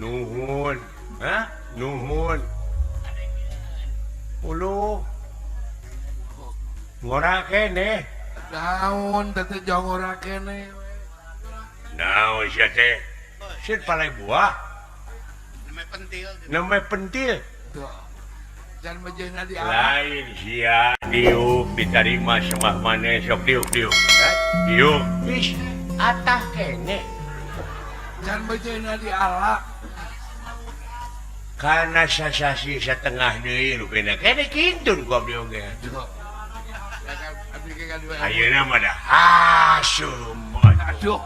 Nuhun nuhun ulu ngora kene daun tete jong ora kene naon sia teh sit palai buah namanya pentil tuh jangan bejana di alam lain sia diuk diterima semah mana sok diuk diuk ish atah kene jangan bejana di alam karena sasasi setengah deui rupena kene kintun ku abdi oge ayeuna mah dah hasum aduh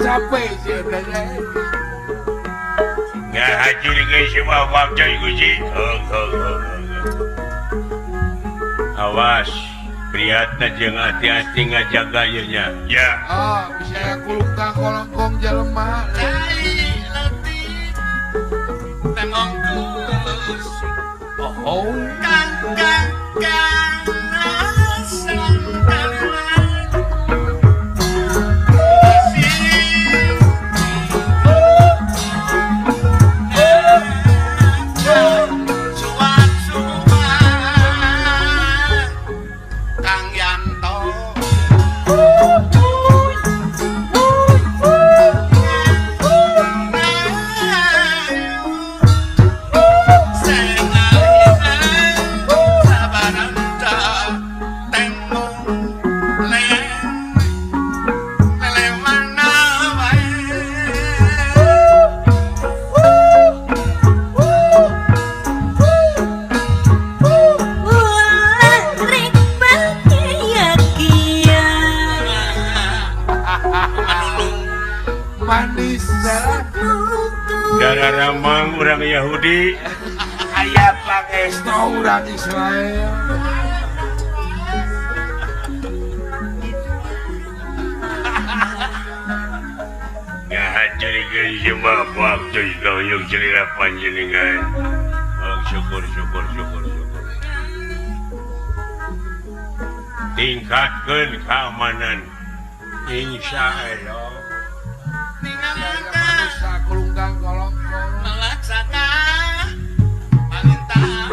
capek sih nggak hancur guys semua waktu guys awas prihatna jeung hati-hati ngajaga nya ya bisa kulung ka kolongkong jelema tengongkus kang darah ramang orang Yahudi ayat Pangestu orang Israel ngahancur guys semua waktu yang cerita panjenengan syukur tingkatkan keamanan insya Allah kulungkang kolongkong melaksana perintah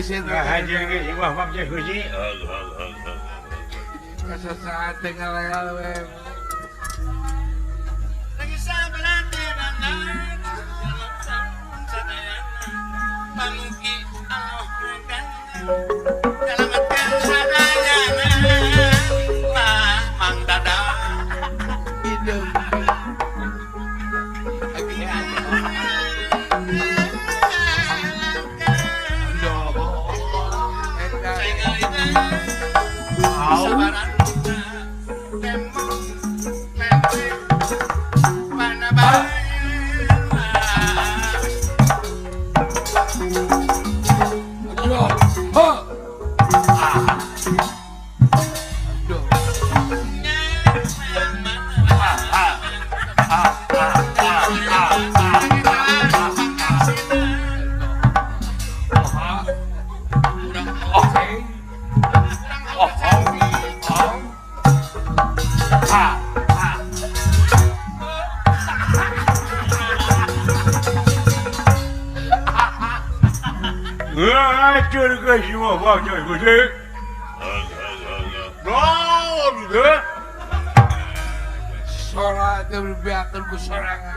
sih hajar ke si mah pak ku si saat tinggal we lagi sabaran dirana pamugi Allah kan selamatkan sadaya mang dadah hidup sabaran hajar ke si mah pak ku si gitu sholat berbiakan ku sorangan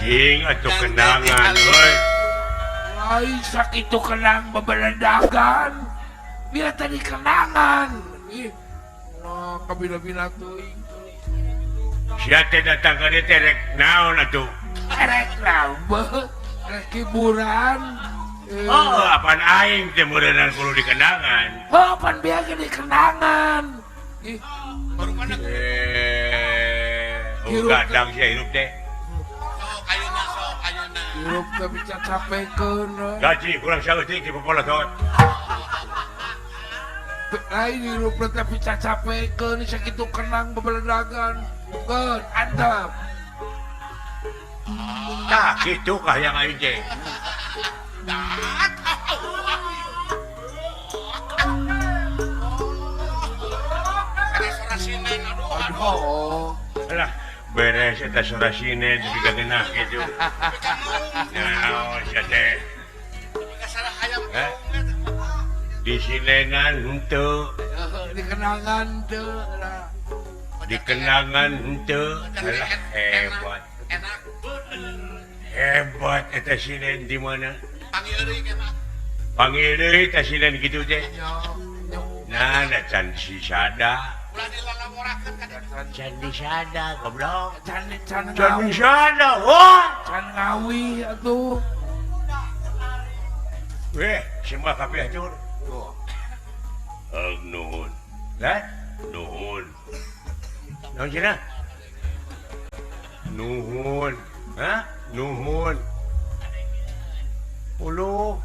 diuk atuh kenangan woi Ay, sakit itu kenang bebelendakan. Biar tadi kenangan. Ih, no, kabila-bila tuh. sia teh datang ka dieu teh rek naon atuh Erek rambut, erek hiburan. oh apaan aing teh meureunnan kudu dikenangan Oh, pan biar di kenangan. Ih, baru mana gadang sia hirup teh sok kayuna hirup tapi cacapekeun. gaji kurang saeutik di popolotot Lain hirup tapi cacapekeun sakitu kenang bebelendakan. Keun, antep. tah kitu kah yang aing teh ada suara sinen aduh Oh, alah beres eta surasine jadi kagenah kitu naon sia teh salah hayam Eh? di silengan henteu di kenangan tuh. di kenangan henteu alah hebat enak hebat eta sinen di mana panggil deui kana panggil deui eta sinen kitu teh Nyo, nah da can si sada ulah dilalamorakeun ka dieu can di sada goblok can can ngawi, di sada wah can ngawi atuh. weh semua kabeh hancur Tuh. nuhun kan nuhun naon cenah nuhun hah nuhun ulu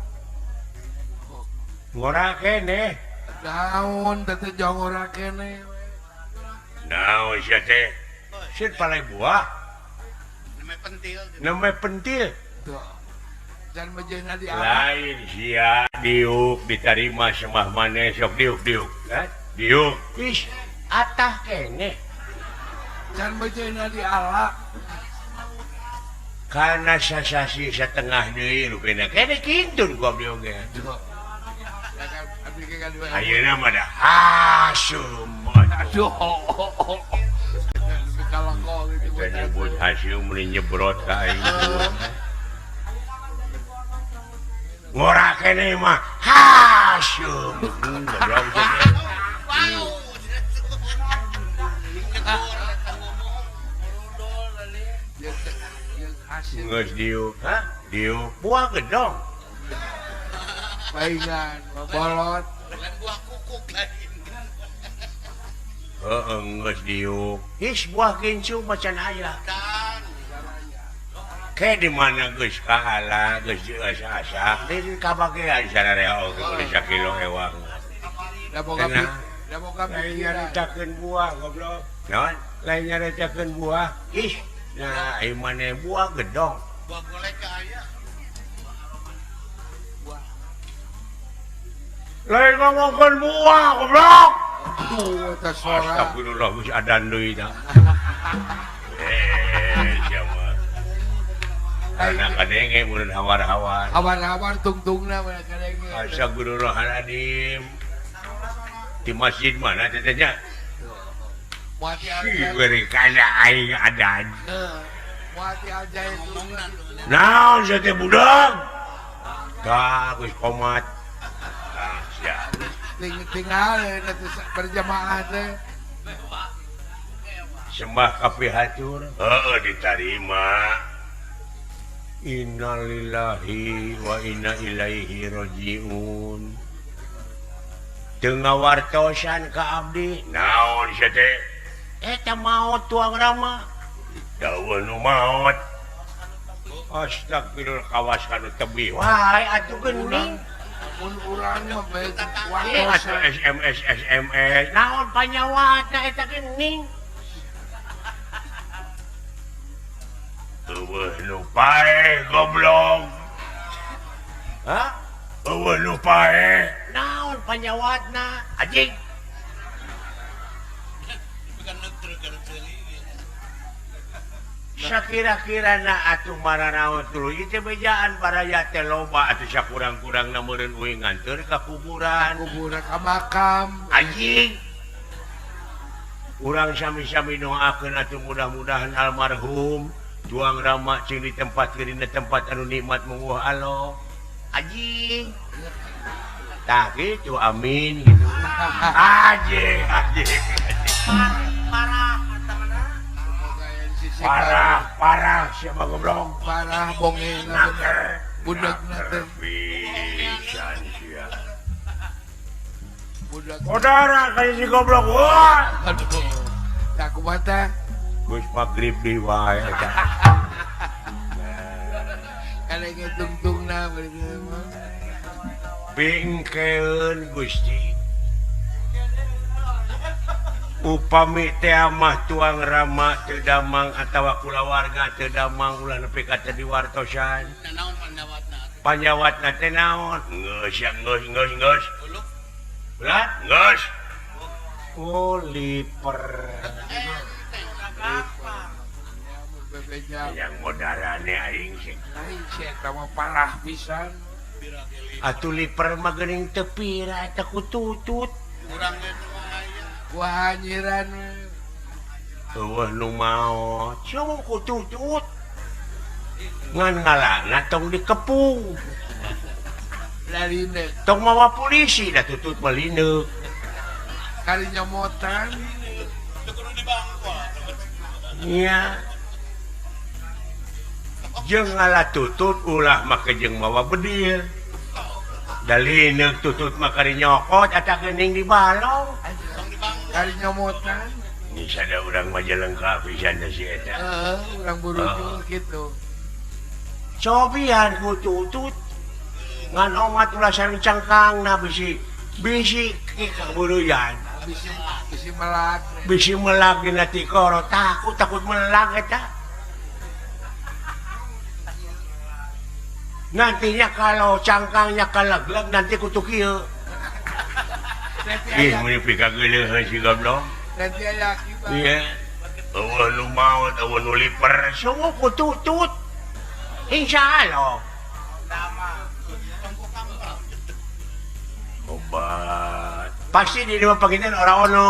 ngora kene Daun tete jongora kene. naon sia teh sieun palai buah namanya pentil namanya pentil Tuh. Dan menjadi di alam. lain sia diuk diterima semah maneh sok diuk kan diuk ish atah kene Dan menjadi di alam. karena sasasi setengah deui rupena kene kintun ku abdi oge Tuh. Abdi ke kadua. ayeuna mah da hasum Aduh. Lebih kalau kau gitu. kita nyebut hasil meni nyebrot ka aing ngora kene mah hasum goblok cenah wow Hasil geus diuk hah diuk buah gedong paingan, bolot. dengan buah kukuk lain geus diuk his buah kincu macan aya dan Kayak di mana geus kahala, geus asa-asa, di kabagean sararea oge kudu sakilo ewang. Da boga Tenang. da boga Lain pikiran. nyaritakeun buah goblok. Naon? Lain nyaritakeun buah. Ih, nah ieu mane buah gedong. Buah golek ke aya. Lain ngomongkeun buah goblok. Tuh eta suara. Astagfirullah geus adan deui tah. Siapa? Anak kadenge mun hawar-hawar. Hawar-hawar tungtungna mana kadenge. Astagfirullahaladzim. Di masjid mana tetenya? Muati Si aja. beri kana aing adan. Muati aja itu. Naon saya teh budak? Tah geus komat. Ah, sia. Tinggal nanti berjamaah teh. Sembah ka pihatur. Heeh ditarima. Innalillahi wa inna ilaihi rajiun. Teu ngawartosan ka abdi. Naon sia teh? Eta maot tuang rama. Dawa nu maot. Astagfirullah kawas kanu tebih. Wahai atuh geuning. Mun urang mah bae Atuh wartosan. SMS. Naon panyawatna eta geuning? Eueuh nu pae goblok. Hah? Eueuh nu pae. Naon panyawatna? Anjing. Bukan neutre kan ceuli. Sakira-kirana atuh maranaon tuluy teh bejaan baraya teh loba atuh sakurang-kurangna meureun uing nganteur ka kuburan. Kuburan ka makam. Anjing. Urang sami-sami doakeun atuh mudah-mudahan almarhum tuang rama cing di tempat dina tempat anu nikmat munguh Allah. Anjing. Tah gitu amin gitu. Anjing. Parah siapa goblok. Parah bonge Naker. budak nanti Pisan sia. budak. Saudara kayak si goblok. Wah. Aduh. Tak kumata. Geus magrib di wae eta. Kadenge tungtungna begitu. Bingkeun Gusti. Upami teh mah tuang rama teu damang atawa kulawarga teu damang ulah nepi ka teh diwartosan. Naon panjawatna? Panjawatna teh naon? Geus. Uluk. Berat? Geus. Oh, liper. Bebeja. Yang modarane aing sih. Lain sih sama parah pisan. Atuh liper mah geuning teu pira eta ku tutut. Urang ge teu aya. Wah anjiran. Eueuh nu maot. Cuma ku tutut. Ngan ngalana tong dikepung. Larine. Tong mawa polisi dah tutut malineuk. Kali nyomotan. Teu kudu dibangkol. Iya. Jeung ngalah tutut ulah make jeung mawa bedil. Dalineuk tutut mah kari nyokot eta geuning di balong. Tong dibangkol. Kali nyomotan. Ini sada urang mah jelengka pisan da si eta. Orang buru gitu. Cobian ku tutut. Ngan omat ulah sareng cangkangna bisi kaburuyan. Bisi melak. Bisi melag dina tikoro takut melag eta. Nantinya kalau cangkangnya kalaglag nanti kutuk ieu. Ih, mun pika geuleuh si goblok. Nanti aya akibat. Iya. Eueuh nu maot, eueuh nu liper, semua ku tutut. Insyaallah. Obat. Pasti di rumah pagitan orang ono.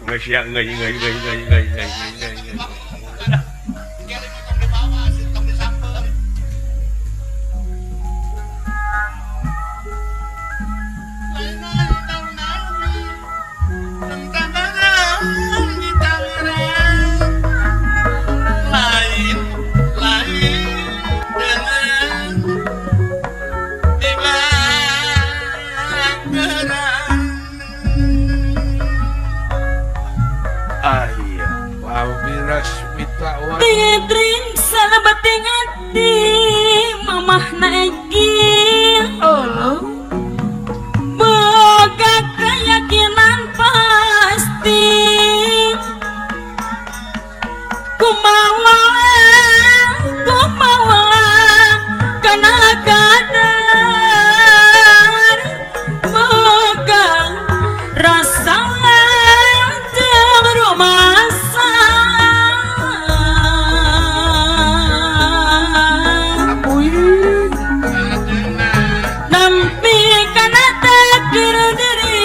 Geus ya, geus. Kali mah tong dibawa, tong disamper. Pawira Smita waduh. Tidring salabating ati mamah naeging boga keyakinan pasti kumawa kana kadar boga rasa jeung rumasa nampi kana takdir diri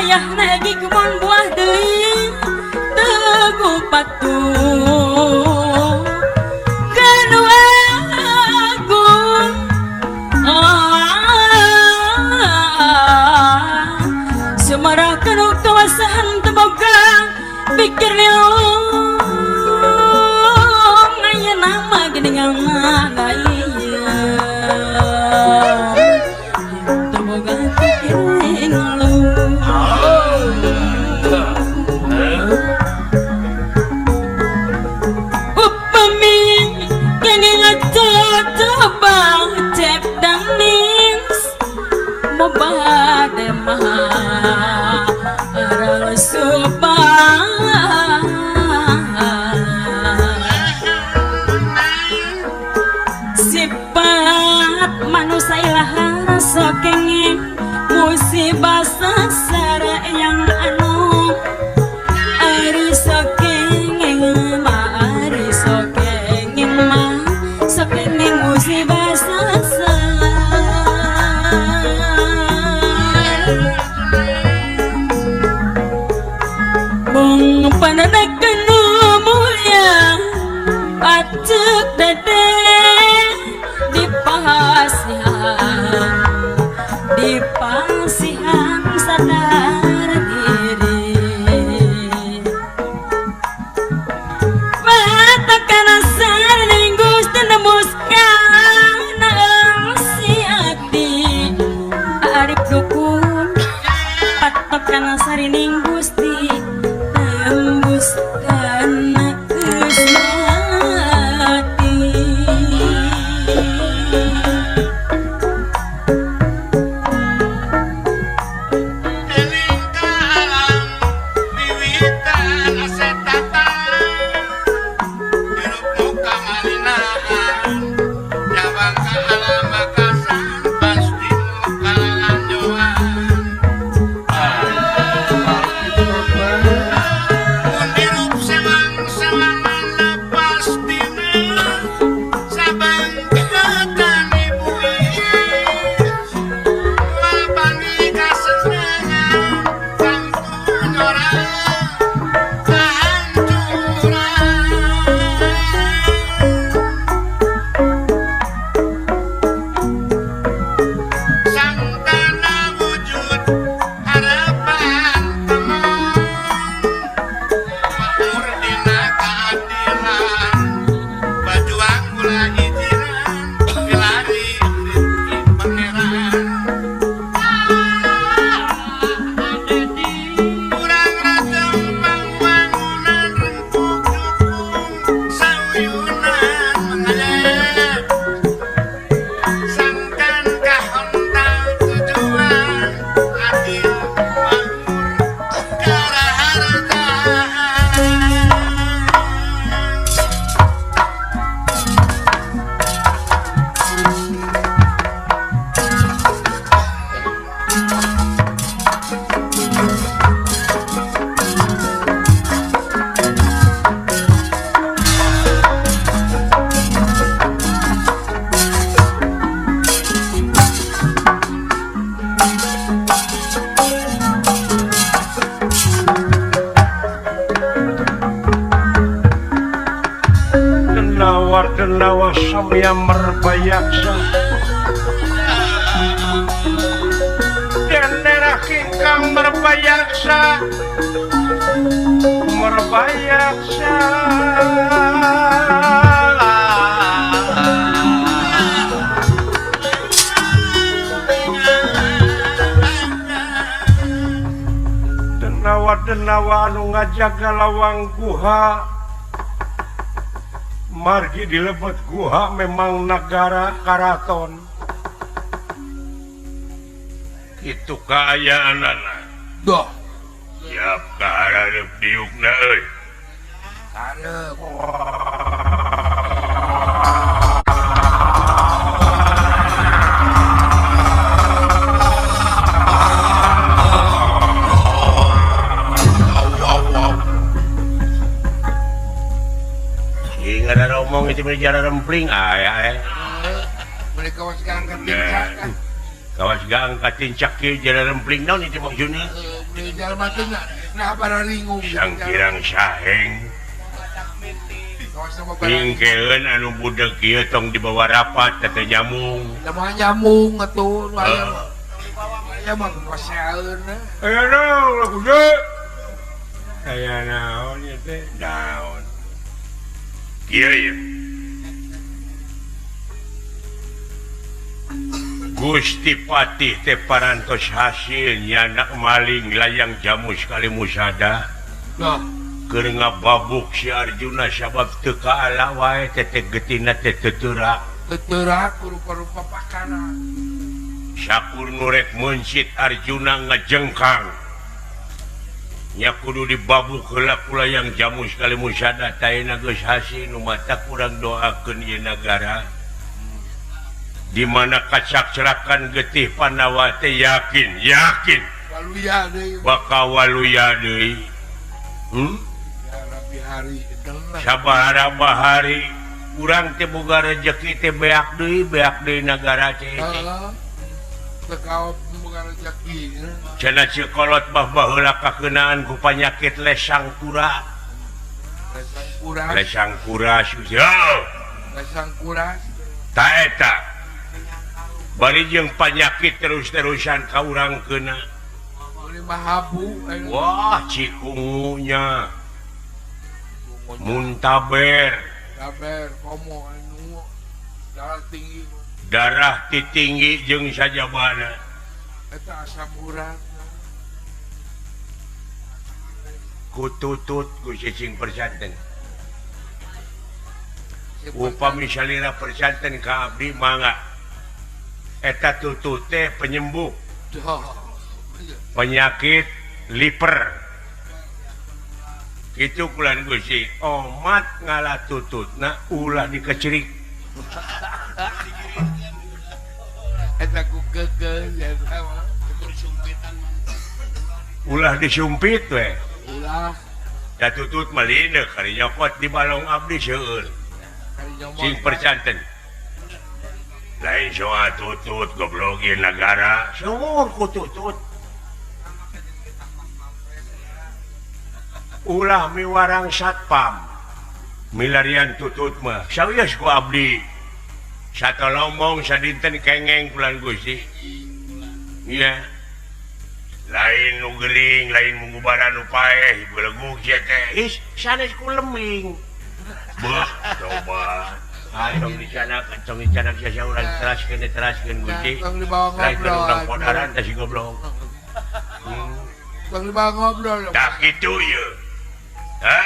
ayah lagi kebun buah deui teguh patuh kanu agung sumarah kanu kawasan teboga pikir leung ayeuna mah geuningan ngaieu teboga pikir leung upami kene ngacoba cep dangnis mobade mah sifat manusia ilahara sokengin musibah sasara yang anu ari sokengin sokengin musibah sasara bung panadakan mulia acuk dede dipasihan sadar diri matakan asar ninggus tembus kana si adi arif dukun patokan asar ninggus di tembus kana kusmati Denawa samya merbayaksa denera kingkang merbayaksa Senawa anu ngajaga lawang guha margi dilebet guha memang negara karaton itu keayaan anak Doh, siap kaharep diukna euy karep. ingat ada omong itu bicara rempling Mereka sekarang ketinggalan. kawas gang katincak ke jalan rempling naon itu maksudnya Jalan mati nah para ringung. sang kirang saheng pingkeun anu budak kieu tong dibawa rapat teh nyamung Lemah nyamung atuh aya mah pasaeun. aya naon lah budak aya naon ieu teh naon kieu ya Gusti Patih teh parantos hasil nyanak maling layang jamu sekali musada Nah, keur ngababuk si Arjuna sabab teu kaala wae teteh getina teh teterak teterak rupa-rupa pakana. sakur nurek mencit Arjuna ngajengkang nya kudu dibabuk heula ku layang jamu sekali musada taina geus hasil nu mata kurang doakeun ieu nagara di mana kacak cerakan getih Pandawa teh yakin Waluya deui. bakal waluya deui Ya Rabbi hari kenal. sabaraha bahari urang teh boga rezeki teh beak deui nagara teh Tekawap boga rezeki. cenah cikolot mah baheula kakeunaan ku panyakit lesang kura Lesang kuras. Lesang kuras. ta eta bari jeung panyakit terus-terusan ka urang keuna Boleh mahabu. wah cikungunya muntaber Sabar komo anu darah tinggi. darah titinggi jeung sajabana Eta asam urat. kututut ku cicing persanten upami salira persanten ka abdi mangga eta tutut teh penyembuh penyakit liver itu kulan Gusti omat ngalah tututna ulah dikecerik Eta ku kekeun ya sama. ulah disumpit we Ulah da tutut malina kari nyokot di balong abdi seueur kali nyomot. sing persanten lain soal tutut goblok ieu negara sumur ku tutut ulah miwarang satpam milarian tutut mah sawias ku abdi satolombong sadinten kengeng kulan Gusti iya lain nu geuling lain munggubaran nu paeh beleguk sia teh is sanes ku lembing beuh coba tong dicanak sia urang teraskeun Gusti Tong dibawa lain ngobrol. urang podaran teh si goblok Tong dibawa ngobrol. tak kitu ye ha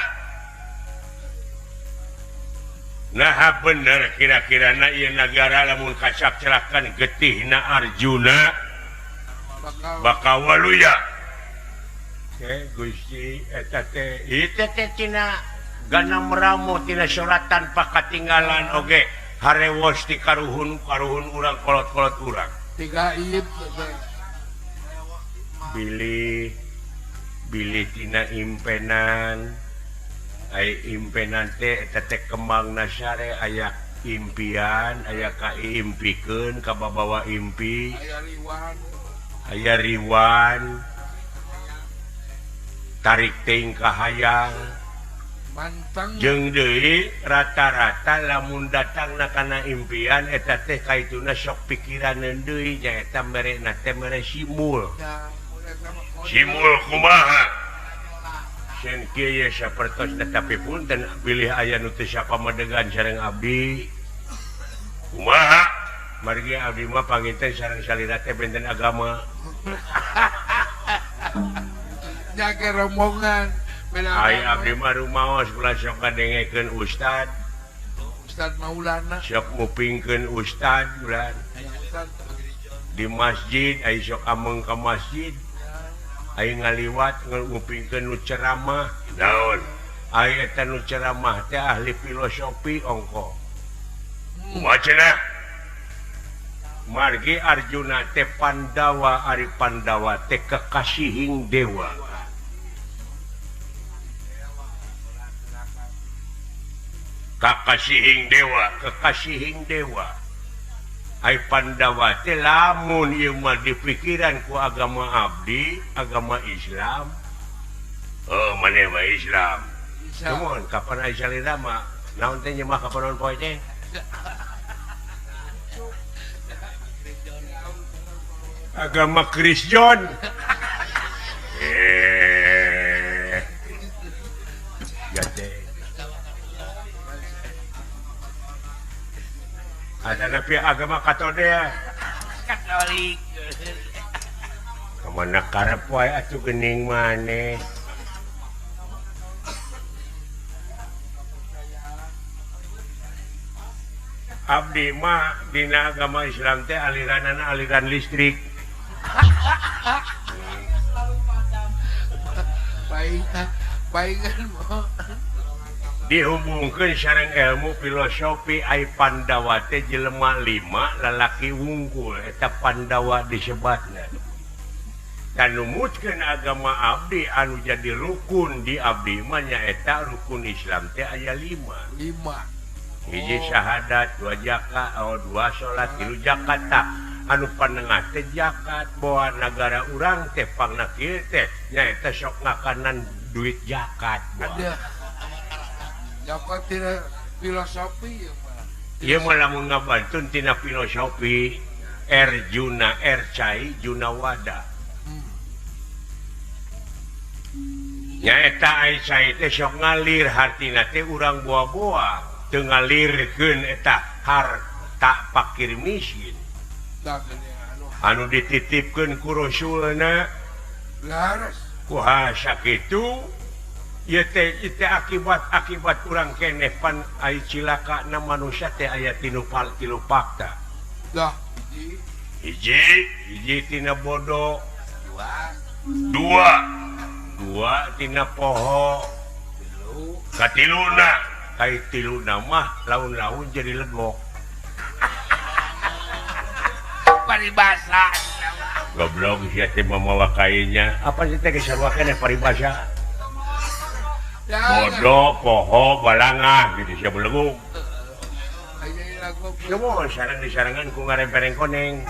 nah bener kira-kira na ieu nagara lamun kacak celakan getihna Arjuna bakal waluya Gusti eta teh ieu teh tina gana meramu tina suratan pakatinggalan oge harewos ti karuhun urang kolot-kolot urang Tiga ip. bilih tina impenan ai impenan teh eta teh kembangna sare aya impian aya kaimpikeun ka babawa impi Aya liwan. aya riwan tarik teuing ka hayang Mantang. jeung deui rata-rata lamun datangna kana impian eta teh kaituna sok pikiraneun deui nya eta merena teh mere simul Ya, mulai sama kode. simul kumaha sen kieu sapertos tetapi punten pilih aya nu teu sapamadegan sareng abdi kumaha margi abdi mah panginten sareng salira teh benten agama jaga rombongan. Ai abdi mah rumaos kula sok ngadengekeun ustad. Ustad Maulana. Sok ngupingkeun ustad ulah Ustad. di masjid ai sok ameng ka masjid. Ai ngaliwat ngupingkeun nu ceramah. Naon? Ai eta nu ceramah teh ahli filosofi ongko. Wacana. Margi Arjuna teh Pandawa ari Pandawa teh kekasihing dewa. Kekasihing dewa. Ai Pandawa teh lamun ieu mah dipikiran ku agama abdi, agama Islam. Oh, maneh mah Islam. Cuman kapan aya salira mah naon teh nyemah kapan poe teh? Agama Kristen. Ya teh. Ada napi agama Katolik. Katolik. Kemana karep wae atuh geuning maneh. Abdi mah dina agama Islam teh aliranana aliran listrik. Baingan mo. Dihubungkeun sareng ilmu filosofi ai Pandawa teh jelema 5 lalaki wungkul eta Pandawa disebatna. Dan numutkeun agama abdi anu jadi rukun di abdi mah nyaeta rukun Islam teh aya 5. 5. Hiji syahadat, 2 zakat, 2 salat, 3 zakat tah. Anu panengah teh zakat, bawa negara urang teh pangna kieu teh nyaeta sok ngakanan duit zakat. Ada. Zakat tina filosofi ya mah. Ieu mah lamun ngabantun tina filosofi Arjuna Ercai Junawada. Nyaeta ai cai teh sok ngalir hartina teh urang boa-boa. Teu ngalirkeun eta harta fakir miskin. Anu dititipkeun ku Rasulna Laras. kuha sakitu ieu teh akibat urang keneh pan ai cilakana manusia teh aya tilu fakta. Dah, Hiji tina bodoh, 2 tina poho, katiluna kai tiluna mah laun-laun jadi legok. Paribasa. Goblok sia teh mamawa kainnya. Apa sih teh kesarwakeun paribasa? Bodoh, poho, balangah gitu sia beleguk. Semua sareng disarangan ku ngarempereng koneng.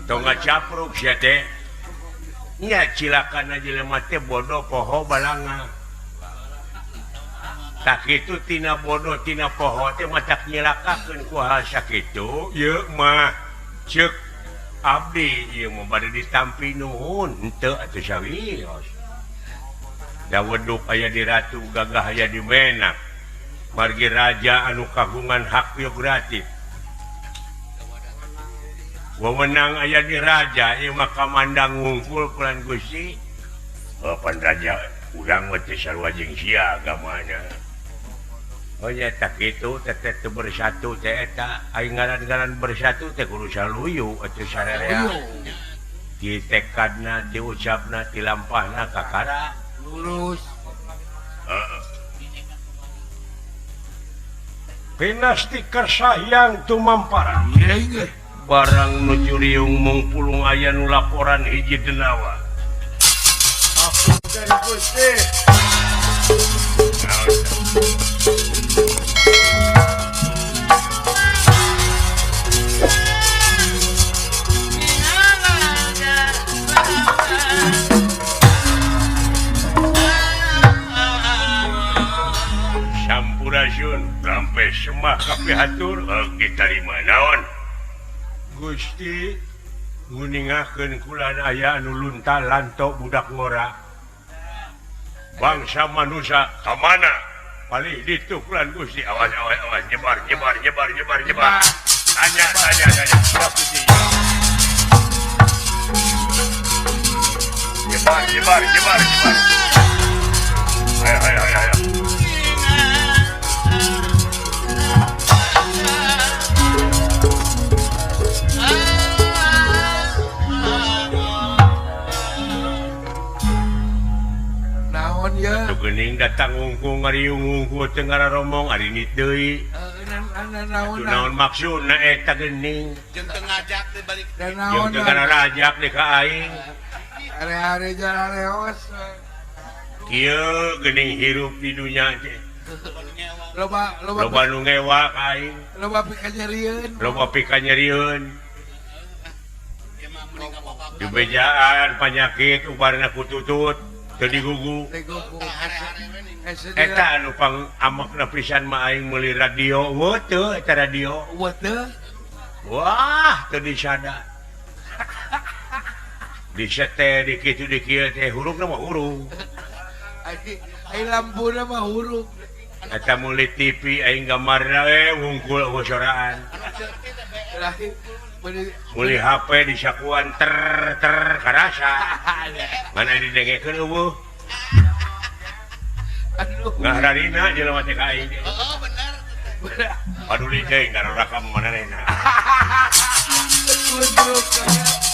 Tong ngacapruk sia teh. Nya cilakana jelema teh bodoh, poho, balangah. Tak itu tina bodoh tina poho teh matak nyelakakeun ku hal sakitu ieu mah ceuk abdi ieu mah bade ditampi nuhun henteu atuh sawios. Da weduk aya di ratu gagah aya di menak margi raja anu kagungan hak biogratif. Wewenang aya di raja ieu mah kamandang ngungkul kulan Gusti. Pan raja urang mah teh sarua jeung sia agamana. Oh ya tak itu teteh bersatu teh eta aing ngaran-ngaran bersatu teh kudu saluyu atuh sararea di tekadna di ucapna di lampahna kakara lurus. Pinasti kersayang tumamparan Iya. barang nuju riung mung pulung aya nu laporan hiji denawa. Apunten Gusti. Sampurasun sampai semah kabeh hatur ditarima naon Gusti nguningakeun kula aya anu lunta lantok budak ngora bangsa manusia ka mana palih ditu kulan Gusti awas nyebar tanya Gusti Jebar. Ayo. Naon ya? Tuh geuning datang ungkung ngariung ungkul tengah romong ari nit deui. Naon Naon maksudna eta geuning? Jeung teu ngajak teh balik. dan Jeung naon teu kana rajak di ka aing. hari-hari jalan leos Kieu geuning hirup di dunya teh. Loba loba nu ngewa ka aing, loba pikanyarieun loba pikanyerieun. Ieu mah mending apa-apa. Dibejaan penyakit ubarna kututut teu digugu. tegoku Hari-hari we nih. Eta anu pang amakna pisan mah aing meuli radio. Weuh teu eta radio. wate Wah, teu disada. Disete di kitu di kieu teh hurufna mah huruf. ai lampuna mah huruf Eta meuli TV aing gambarna wungkul wosoraan. lahi Meuli HP disakuan ter karasa. Mana didengekeun eueuh. aduh Ngahararina jelema teh ka aing. Oh, benar. Paduli teh ngarorakam manehna. Goblok.